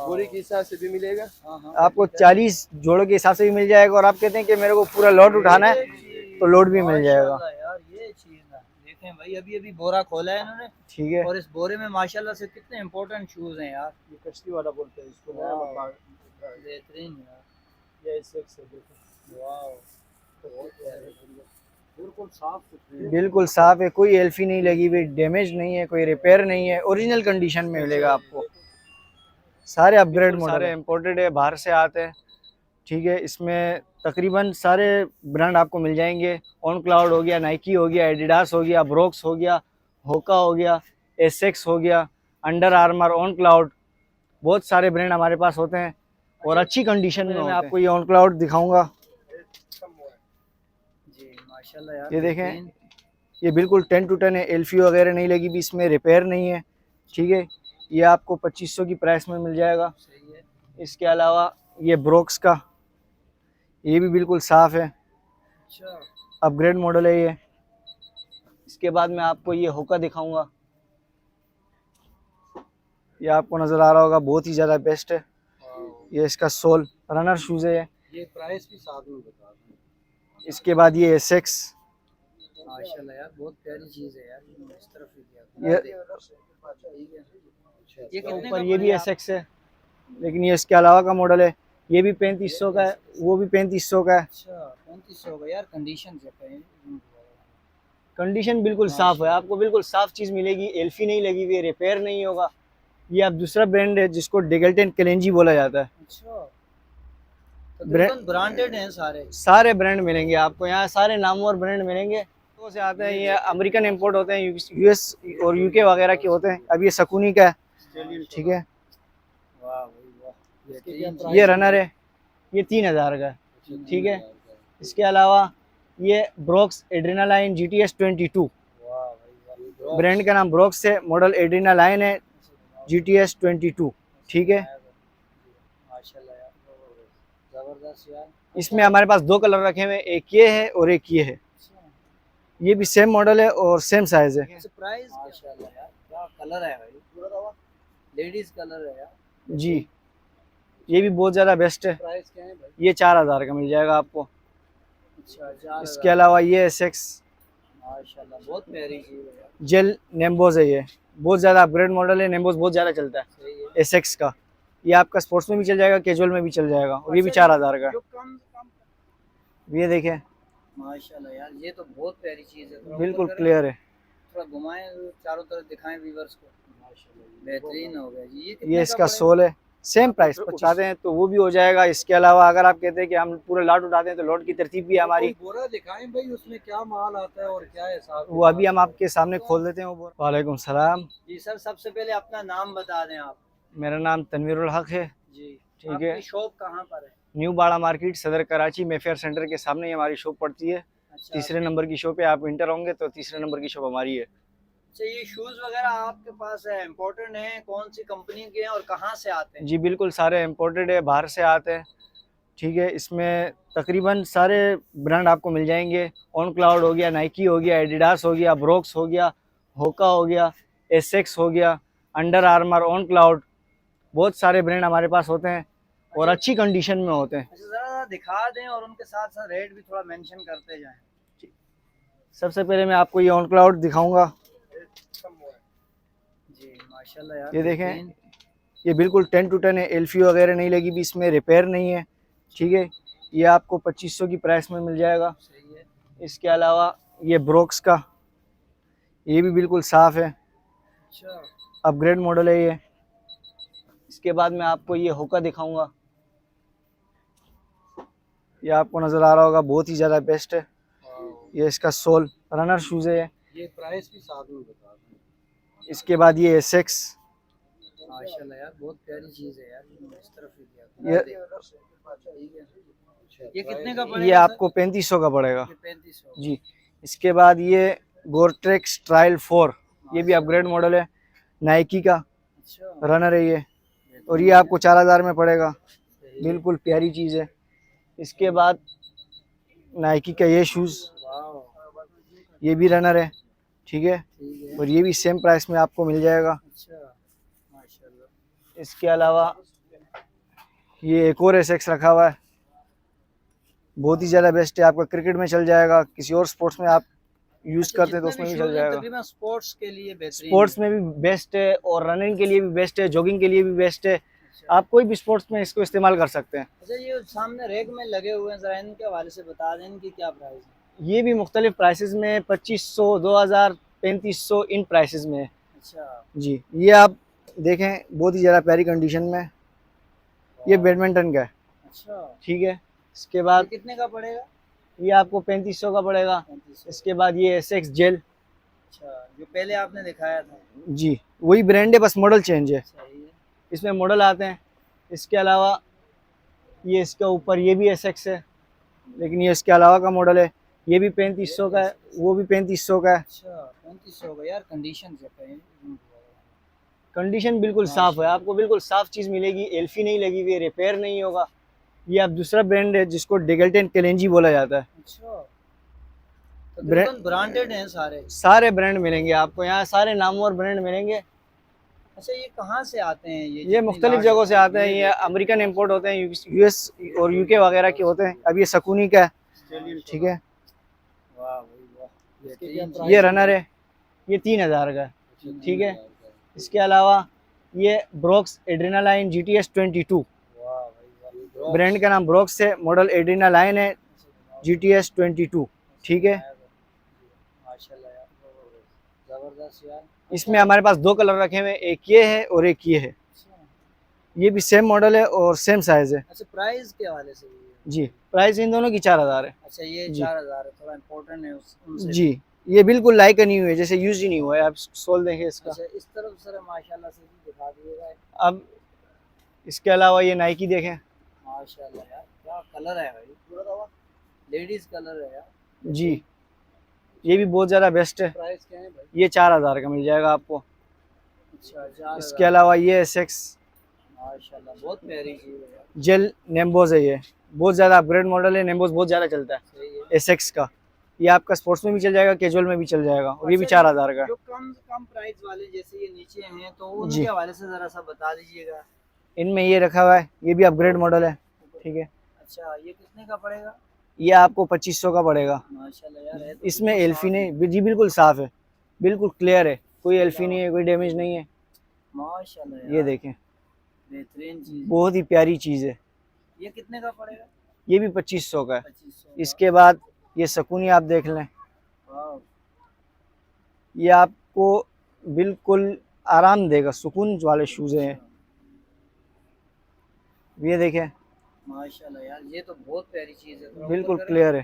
बोरी के हिसाब से भी मिलेगा। आपको 40 जोड़ों के हिसाब से भी मिल जाएगा, और आप कहते हैं कि मेरे को पूरा लोड उठाना है तो लोड भी मिल जाएगा। यार ये चीज है, देखें भाई अभी अभी बोरा खोला है इन्होंने, ठीक है। और इस बोरे में माशाल्लाह से कितने इंपॉर्टेंट शूज हैं यार। ये कश्ती वाला बोलते हैं इसको ना। बेहतरीन यार, ये सेक्स है, देखो। वाह बिल्कुल साफ सुथरी। बिल्कुल साफ है, कोई एल्फी नहीं लगी हुई, डैमेज नहीं है, कोई रिपेयर नहीं है, ओरिजिनल कंडीशन में मिलेगा आपको। सारे अपग्रेड मॉडल, सारे इम्पोर्टेड है, बाहर से आते हैं। ठीक है, इसमें तकरीबन सारे ब्रांड आपको मिल जाएंगे। ऑन क्लाउड हो गया, नाइकी हो गया, एडिडास हो गया, ब्रोक्स हो गया, होका हो गया, एसेक्स हो गया, अंडर आर्मर, ऑन क्लाउड, बहुत सारे ब्रांड हमारे पास होते हैं और अच्छी कंडीशन में। मैं आपको ये ऑन क्लाउड दिखाऊंगा। जी माशाल्लाह यार, ये देखें, ये बिल्कुल 10 to 10 है, एल्फी वगैरह नहीं लगी भी, इसमें रिपेयर नहीं है। ठीक है, ये आपको 2500 की प्राइस में मिल जाएगा। सही है। इसके अलावा ये ब्रोक्स का, ये भी बिल्कुल साफ़ है, अच्छा अपग्रेड मॉडल है ये। इसके बाद मैं आपको ये होका दिखाऊंगा। ये आपको नज़र आ रहा होगा, बहुत ही ज़्यादा बेस्ट है। ये इसका सोल रनर शूज़ है ये प्राइस भी साथ में बता दें। इसके बाद ये एसेक्स, माशाल्लाह यार, बहुत प्यारी चीज है यार। इस तरफ ही ये ठीक है। ये कितने ऊपर का ये भी पड़ेगा? एसेक्स है, लेकिन ये इसके अलावा का मॉडल है। ये भी 3500 का है, वो भी 3500 का है। अच्छा 3500 का यार, कंडीशन से पे कंडीशन बिल्कुल साफ़ है, आपको बिल्कुल साफ़ चीज़ मिलेगी, एल्फी नहीं लगी हुई, रिपेयर नहीं होगा। ये आप दूसरा ब्रांड है जिसको डेगल्टन कलेंजी बोला जाता है। अच्छा तो ब्रांडेड हैं सारे। सारे ब्रांड मिलेंगे आपको यहाँ, सारे नामवर ब्रांड मिलेंगे। तो से आते हैं, ये अमेरिकन इंपोर्ट होते हैं, यूएस और यूके वगैरह के होते हैं। अब ये सकूनी का है। ठीक है, वाह भाई वाह, ये रनर है, ये 3000 का है। ठीक है, इसके अलावा ये ब्रोक्स एड्रेनालाइन GTS 22, ब्रांड का नाम ब्रोक्स है, मॉडल एड्रेनालाइन है, GTS 22। ठीक है, माशाल्लाह यार, जबरदस्त यार। इसमें हमारे पास 2 कलर रखे हुए हैं, एक ये है और एक ये है। ये भी सेम मॉडल है और सेम साइज है। प्राइस माशाल्लाह यार, क्या कलर है भाई, लेडीज कलर है यार जी, ये भी बहुत ज़्यादा बेस्ट है। प्राइस क्या है भाई? ये 4000 का मिल जाएगा आपको। अच्छा 4000। इसके अलावा ये एसेक्स माशाल्लाह बहुत प्यारी चीज है यार। जेल नेम्बोज है, ये बहुत ज़्यादा अपग्रेड मॉडल है, नेम्बोज बहुत ज़्यादा चलता है। सही है। एसेक्स का ये आपका स्पोर्ट्स में भी चल जाएगा, कैजुअल में भी चल जाएगा, और ये भी 4000 का। ये देखें, माशाल्लाह यार, ये तो बहुत प्यारी चीज है। बिल्कुल क्लियर है। थोड़ा घुमाएं, चारों तरफ दिखाएं व्यूअर्स को। बेहतरीन हो गया जी। ये इसका सोल है, सेम प्राइस 25 हैं तो वो भी हो जाएगा। इसके अलावा अगर आप कहते हैं कि हम पूरा लॉट उठाते हैं तो लॉट की तरतीब भी हमारी, बोरा दिखाएं भाई, उसमें क्या माल आता है और क्या हिसाब, वो अभी हम आपके सामने खोल देते हैं वो। वालेकुम सलाम जी सर, सबसे पहले अपना नाम बता दें आप। मेरा नाम तनवीरुल हक है। जी ठीक है, आपकी शॉप कहाँ पर है? न्यू बाड़ा मार्केट, सदर कराची, मेफेयर सेंटर के सामने ही हमारी शॉप पड़ती है। अच्छा, तीसरे नंबर की शॉप है, आप इंटर होंगे तो तीसरे नंबर की शॉप हमारी है। अच्छा ये शूज वगैरह आपके पास है, इम्पोर्टेड हैं, कौन सी कंपनी के हैं और कहाँ से आते हैं? जी बिल्कुल सारे इम्पोर्टेड है, बाहर से आते हैं। ठीक है, इसमें तकरीबन सारे ब्रांड आपको मिल जाएंगे। ऑन क्लाउड हो गया, नाइकी हो गया, एडिडास हो गया, ब्रोक्स हो गया, होका हो गया, एसेक्स हो गया, अंडर आर्मर, ऑन क्लाउड, बहुत सारे ब्रांड हमारे पास होते हैं और अच्छी कंडीशन में होते हैं। अच्छा ज़रा दिखा दें और उनके साथ साथ रेट भी थोड़ा मेंशन करते जाएं। सबसे पहले मैं आपको ये ऑन क्लाउड दिखाऊंगा। जी माशाल्लाह यार, ये देखें, ये बिल्कुल 10 to 10 है, एल्फी वगैरह नहीं लगी भी, इसमें रिपेयर नहीं है। ठीक है, ये आपको 2500 की प्राइस में मिल जाएगा। सही है। इसके अलावा ये ब्रोक्स का, ये भी बिल्कुल साफ़ है, अच्छा अपग्रेड मॉडल है ये। इसके बाद मैं आपको ये होका दिखाऊंगा। ये आपको नज़र आ रहा होगा, बहुत ही ज़्यादा बेस्ट है। ये इसका सोल रनर शूज़ है ये प्राइस भी साथ में बता दें। इसके बाद ये एसेक्स, माशाल्लाह यार, बहुत प्यारी चीज है यार। इस तरफ ही ये ठीक है। ये कितने का ये पड़ेगा? आपको 3500 का पड़ेगा। 3500। जी, इसके बाद ये गोरट्रेक्स ट्रायल 4, ये भी अपग्रेड मॉडल है, नाइकी का अच्छा रनर है ये, और ये आपको 4000 में पड़ेगा। बिल्कुल प्यारी चीज़ है। इसके बाद नाइकी का ये शूज़, ये भी रनर है। ठीक है, और ये भी सेम प्राइस में आपको मिल जाएगा। अच्छा माशाल्लाह। इसके अलावा ये एक और एसएक्स रखा हुआ है, बहुत ही ज़्यादा बेस्ट है, आपका क्रिकेट में चल जाएगा, किसी और स्पोर्ट्स में आप यूज़ करते हैं तो उसमें भी चल जाएगा। तकरीबन स्पोर्ट्स के लिए बेहतरीन स्पोर्ट्स में भी बेस्ट है और रनिंग के लिए भी बेस्ट है, जॉगिंग के लिए भी बेस्ट है, आप कोई भी स्पोर्ट्स में इसको इस्तेमाल कर सकते हैं। अच्छा, ये सामने रैक में लगे हुए हैं, जरा इनके हवाले से बता दें इनकी क्या प्राइस है। ये भी मुख्तलिफ प्राइसेस में है, 2500, 2000, 3500 इन प्राइसेस में है अच्छा जी। ये आप देखें बहुत ही ज़्यादा प्यारी कंडीशन में, ये बैडमिंटन का है, अच्छा, ठीक है। इसके बाद ये कितने का पड़ेगा। ये आपको 3500 का पड़ेगा। 3500। इसके बाद ये एसएक्स जेल, अच्छा, जो पहले आपने दिखाया था। जी वही ब्रांड है, बस मॉडल चेंज है, सही है। इसमें मॉडल आते हैं। इसके अलावा ये इसके ऊपर ये भी एसएक्स है, लेकिन ये इसके अलावा का मॉडल है, ये भी 3500 का है, वो भी 3500 का है। अच्छा, 3500 का यार, कंडीशन से कहीं कंडीशन बिल्कुल साफ है, आपको बिल्कुल साफ चीज़ मिलेगी, एल्फी नहीं लगी हुई है, रिपेयर नहीं होगा। ये आप दूसरा ब्रांड है जिसको डेगल्टन कैलेंजी बोला जाता है। अच्छा, तकरीबन ब्रांडेड हैं सारे। सारे ब्रांड मिलेंगे आपको यहाँ, सारे नामवर ब्रांड मिलेंगे। अच्छा, ये कहाँ से आते हैं ये ये मुख्तलिफ जगहों से आते हैं, ये अमेरिकन इम्पोर्ट होते हैं, यूएस और यूके वगैरह के होते हैं। अब ये सकूनी का है, ठीक है, वाह भाई वाह, इसके क्या बेहतरीन। ये रनर है, ये 3000 का है, ठीक है। इसके अलावा ये ब्रोक्स एड्रेनालाइन GTS 22, वाह भाई वाह, ब्रांड का नाम ब्रोक्स है, मॉडल एड्रेनालाइन है GTS 22, ठीक है। माशाल्लाह यार, जबरदस्त यार। इसमें हमारे पास दो कलर रखे हुए हैं, एक ये है और एक ये है। अच्छा, ये भी सेम मॉडल है और सेम साइज है अच्छा, प्राइस के हवाले से भी है। जी। प्राइस इन दोनों की 4000 है अच्छा, ये जी। 4000 है, थोड़ा इम्पोर्टेंट है उनसे। जी। ये बिल्कुल लाइक नहीं हुई है, जैसे यूज ही नहीं हुआ है। आप सोल देखें इसका। अच्छा, इस तरफ सर माशाल्लाह से भी दिखा दीजिएगा। अब इसके अलावा ये नाइकी देखें माशाल्लाह यार, क्या कलर है भाई, पूरा लेडीज कलर है यार। जी, ये भी बहुत ज़्यादा बेस्ट है। प्राइस क्या है भाई। ये 4000 का मिल जाएगा आपको। अच्छा, 4000। इसके अलावा ये एसएक्स माशाल्लाह, बहुत प्यारी चीज़ है यार। जेल नेम्बोज है, ये बहुत ज़्यादा अपग्रेड मॉडल है, नेम्बोज बहुत ज़्यादा चलता है सही है। एसएक्स का। ये आपका स्पोर्ट्स में भी चल जाएगा, कैजुअल में भी चल जाएगा, और ये भी 4000 का है। जो कम प्राइस वाले जैसे ये नीचे हैं, तो जी। उनके हवाले से जरा सा बता दीजिएगा। इनमें ये रखा हुआ है, ये भी अपग्रेड मॉडल है, ठीक है। अच्छा, ये कितने का पड़ेगा। ये आपको 2500 का पड़ेगा। माशाल्लाह यार, है तो इसमें बिल्कुल एल्फी साफ है। नहीं जी, बिल्कुल साफ है, बिल्कुल क्लियर है, कोई एल्फी नहीं है, कोई डैमेज नहीं है। माशाल्लाह ये यार, देखें, बेहतरीन चीज़। बहुत ही प्यारी चीज़ है। ये कितने का पड़ेगा। ये भी 2500 का है। 2500। इसके बाद ये सकूनी आप देख लें, वाह, ये आपको बिल्कुल आराम देगा, सुकून वाले शूज़ हैं। ये देखें, माशाल्लाह यार, ये तो बहुत प्यारी चीज़ है। थोड़ा बिल्कुल ऊपर करें, क्लियर है।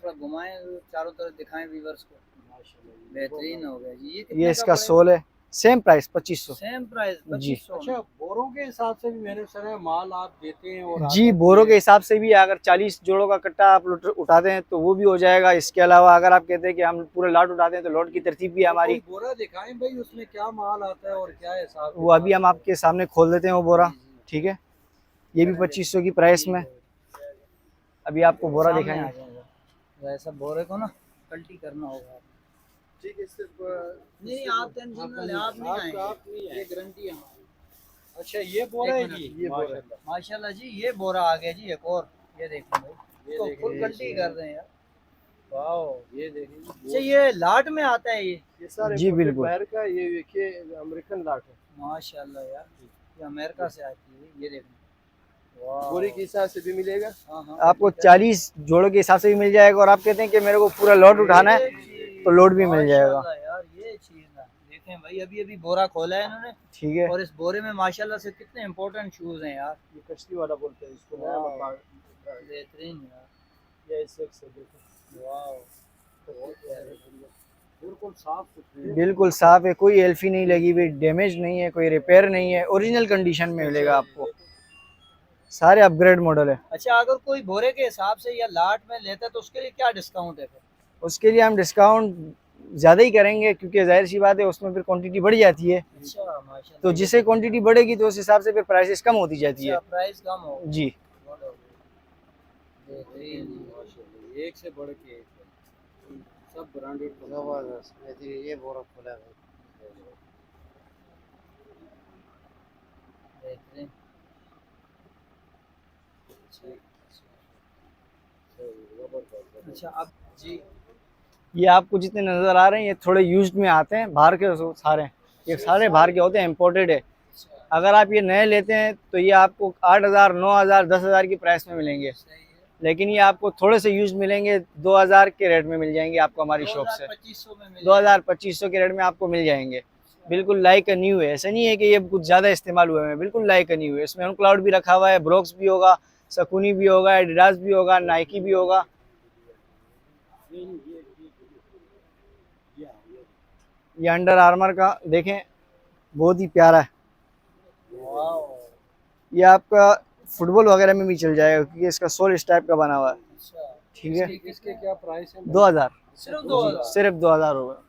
थोड़ा घुमाएं, चारों तरफ दिखाएं व्यूअर्स को। माशाल्लाह, बेहतरीन हो गया जी। ये ये कितने का इसका पड़ेगा? सोल है, सेम प्राइस 2500 सेम प्राइस जी। 2500। अच्छा, बोरों के हिसाब से भी मैंने सुना है माल आप देते हैं और जी। बोरों के हिसाब से भी अगर 40 जोड़ों का कट्टा आप उठाते हैं तो वो भी हो जाएगा। इसके अलावा अगर आप कहते हैं कि हम पूरे लॉट उठाते हैं तो लॉट की तरतीब भी हमारी, कोई बोरा दिखाएं भाई, उसमें क्या माल आता है और क्या हिसाब। वो अभी हम आपके सामने खोल देते हैं वो बोरा, ठीक है। ये भी 2500 की प्राइस में, अभी आपको बोरा सामने दिखाएंगे। आ जाएगा। वैसा बोरे को ना पलटी करना होगा। ठीक है, सिर्फ नहीं, आप टेंशन ना लें, आप नहीं आएंगे, आप नहीं ये आएंगे। गारंटी है हमारी। अच्छा, ये बोरा है एक जी। मिनट, ये बोरा है। माशाल्लाह जी, ये बोरा आ गया जी, एक और। ये देखें भाई, ये तो देखें, फुल ये पलटी कर रहे हैं यार। वाह, ये देखिए, अच्छा, ये लाट में आता है ये सारे जी, बिल्कुल। बाहर का, ये देखिए अमेरिकन लाट है। माशाल्लाह यार, ये अमेरिका से आती है। ये देखें, वाह। बोरी के हिसाब से भी मिलेगा। हाँ हाँ, आपको 40 जोड़ों के हिसाब से भी मिल जाएगा, और आप कहते हैं कि मेरे को पूरा लॉट उठाना है तो लोड भी मिल जाएगा, माशाल्लाह यार, ये चीज़ है। देखें भाई, अभी अभी बोरा खोला है इन्होंने, ठीक है। और इस बोरे में माशाल्लाह से कितने इंपॉर्टेंट शूज हैं यार। ये कश्ती वाला बोलते हैं इसको, नया वाह। मकान। बेहतरीन यार। ये एसएक्स है, देखो वाह, बहुत प्यारे। बिल्कुल साफ सुथरे। बिल्कुल साफ है, कोई एल्फी नहीं लगी हुई, डैमेज नहीं है, कोई रिपेयर नहीं है, ओरिजिनल कंडीशन में मिलेगा आपको, सारे अपग्रेड मॉडल है। अच्छा, अगर कोई बोरे के हिसाब से या लाट में लेता है तो उसके लिए क्या डिस्काउंट है फिर। उसके लिए हम डिस्काउंट ज़्यादा ही करेंगे, क्योंकि जाहिर सी बात है उसमें फिर क्वांटिटी बढ़ जाती है, अच्छा, माशाल्लाह। तो जिससे क्वांटिटी बढ़ेगी तो उस हिसाब से फिर प्राइसेस कम होती जाती है। अच्छा, प्राइस कम हो। जी। बेहतरीन जी। माशाल्लाह, एक से बढ़ के एक है। सब ब्रांडेड। जबरदस्त। ये बोरा खोला है बेहतरीन। अच्छा अब जी ये आपको जितने नज़र आ रहे हैं ये थोड़े यूज्ड में आते हैं, बाहर के सारे, ये सारे बाहर के होते हैं, इम्पोर्टेड है। अगर आप ये नए लेते हैं तो ये आपको 8,000, 9,000, 10,000 की प्राइस में मिलेंगे, लेकिन ये आपको थोड़े से यूज मिलेंगे, 2,000 के रेट में मिल जाएंगे आपको हमारी शॉप से। 2500 में मिल 2,000-2,500 के रेट में आपको मिल जाएंगे। बिल्कुल लाइक न्यू है, ऐसा नहीं है कि ये कुछ ज़्यादा इस्तेमाल हुए हैं, बिल्कुल लाइक न्यू है। इसमें क्लाउड भी रखा हुआ है, ब्रोक्स भी होगा, सकूनी भी होगा, एडिडास भी होगा, नाइकी भी होगा। ये अंडर आर्मर का देखें, बहुत ही प्यारा है। ये आपका फुटबॉल वगैरह में भी चल जाएगा क्योंकि इसका सोल इस टाइप का बना हुआ है। ठीक है, इसके क्या प्राइस है? 2,000, सिर्फ 2000 सिर्फ 2,000 होगा।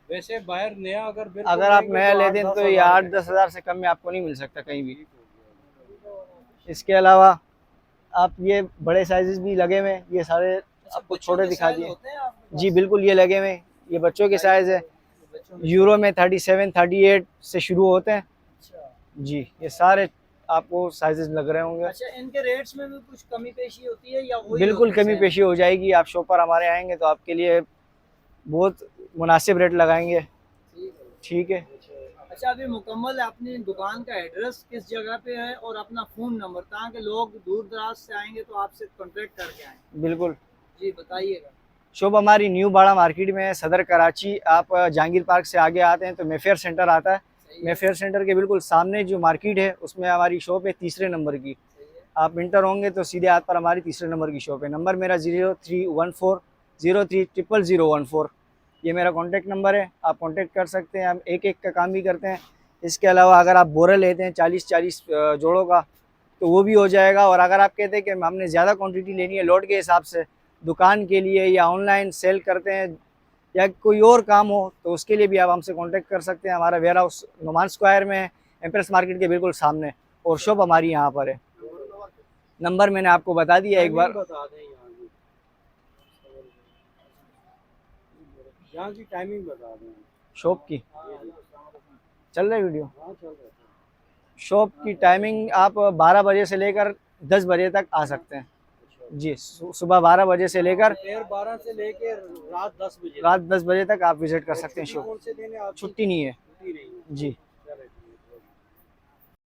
वैसे बाहर नया अगर अगर आप नया लेते हैं तो ये 8-10 हज़ार से कम में आपको नहीं मिल सकता कहीं भी। इसके अलावा आप ये बड़े साइजेस भी लगे हुए हैं, ये सारे आपको छोटे दिखा दिए। जी बिल्कुल, ये लगे हुए हैं, ये बच्चों के साइज़ है। यूरो में 37, 38 से शुरू होते हैं। जी, ये सारे आपको साइजेस लग रहे होंगे। अच्छा, इनके रेट्स में भी कुछ कमी पेशी होती है या वही बिल्कुल होते कमी हैं? पेशी हो जाएगी। आप शॉप पर हमारे आएंगे तो आपके लिए बहुत मुनासिब रेट लगाएंगे। ठीक है। अच्छा, अभी मुकम्मल अपनी दुकान का एड्रेस किस जगह पे है और अपना फ़ोन नंबर, ताकि लोग दूर दराज से आएंगे तो आपसे कॉन्टेक्ट करके आएँ। बिल्कुल, जी बताइएगा। शॉप हमारी न्यू बाड़ा मार्केट में है, सदर कराची। आप जहांगीर पार्क से आगे आते हैं तो मेफेयर सेंटर आता है। मेफेयर सेंटर के बिल्कुल सामने जो मार्केट है उसमें हमारी शॉप है, तीसरे नंबर की। आप इंटर होंगे तो सीधे हाथ पर हमारी तीसरे नंबर की शॉप है। नंबर मेरा 0314030014। ये मेरा कॉन्टैक्ट नंबर है, आप कॉन्टैक्ट कर सकते हैं। हम एक एक का काम भी करते हैं। इसके अलावा अगर आप बोरा लेते हैं 40-40 जोड़ों का तो वो भी हो जाएगा। और अगर आप कहते हैं कि हमने ज़्यादा क्वांटिटी लेनी है लोड के हिसाब से, दुकान के लिए या ऑनलाइन सेल करते हैं या कोई और काम हो, तो उसके लिए भी आप हमसे कांटेक्ट कर सकते हैं। हमारा वेयर हाउस नुमान स्क्वायर में है, एम्प्रेस मार्केट के बिल्कुल सामने, और शॉप हमारी यहाँ पर है। नंबर मैंने आपको बता दिया एक बार। बता दें यहाँ की टाइमिंग बता दें शॉप की चल रही वीडियो। हाँ, चल रहा है। शॉप की टाइमिंग आप 12 बजे से लेकर 10 बजे तक आ सकते हैं। जी, सुबह 12 बजे से लेकर दोपहर 12 से लेकर रात 10 बजे रात 10 बजे तक आप विजिट कर सकते हैं शॉप। कौन से दिन है आप? छुट्टी नहीं है। छुट्टी नहीं है। जी।